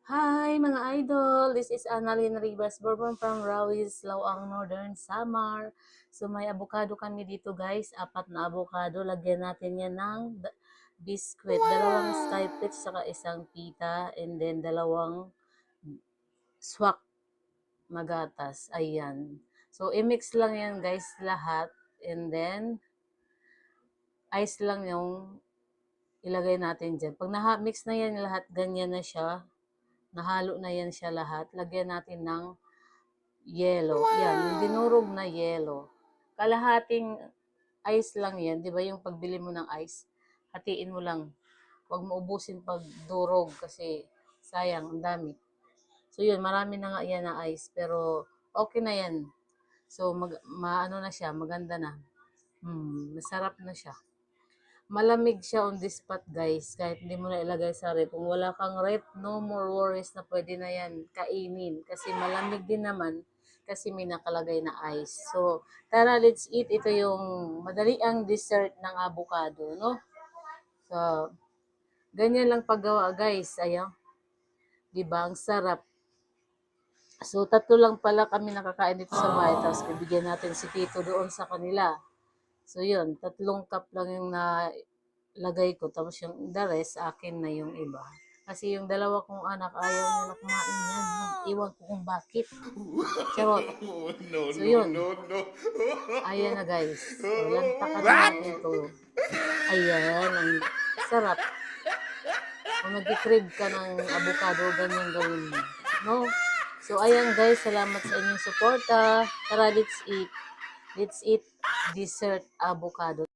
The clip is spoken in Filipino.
Hi mga idol! This is Annalyn Rivas Bourbon from Rawis, Lawang, Northern Samar. So may avocado kami dito guys, 4 na avocado. Lagyan natin yan ng biscuit. Dalawang sky flakes saka isang pita and then dalawang swak magatas. Ayan. So i-mix lang yan guys lahat and then ice lang yung ilagay natin dyan. Pag na-mix na yan lahat, ganyan na siya. Nahalo na yan siya lahat. Lagyan natin ng yelo. Yan, yung dinurog na yelo. Kalahating ice lang yan. Di ba yung pagbili mo ng ice, hatiin mo lang. Huwag mo ubusin pag durog kasi sayang, ang dami. So yun, marami na nga yan na ice. Pero okay na yan. So maano na siya, maganda na. Masarap na siya. Malamig siya on the spot guys, kahit hindi mo na ilagay sa rep. Kung wala kang rep, no more worries na pwede na yan kainin. Kasi malamig din naman kasi may nakalagay na ice. So, tara let's eat. Ito yung madali ang dessert ng avocado, no? So, ganyan lang paggawa guys. Ayan. Diba? Ang sarap. So, 3 lang pala kami nakakain dito sa bahay. Tapos, bibigyan natin si Tito doon sa kanila. So, yun. 3 cup lang yung lagay ko. Tapos yung the rest, akin na yung iba. Kasi yung 2 kong anak, ayaw nila kumain yan. Iwan ko kung bakit. Charot. So yun. Ayan na guys. So, lantakan na natin to. Ayan. Ang sarap. Kung nag-crave ka ng avocado, ganyan gawin mo. No? So, ayan guys. Salamat sa inyong suporta. Tara, let's eat. Let's eat dessert avocado.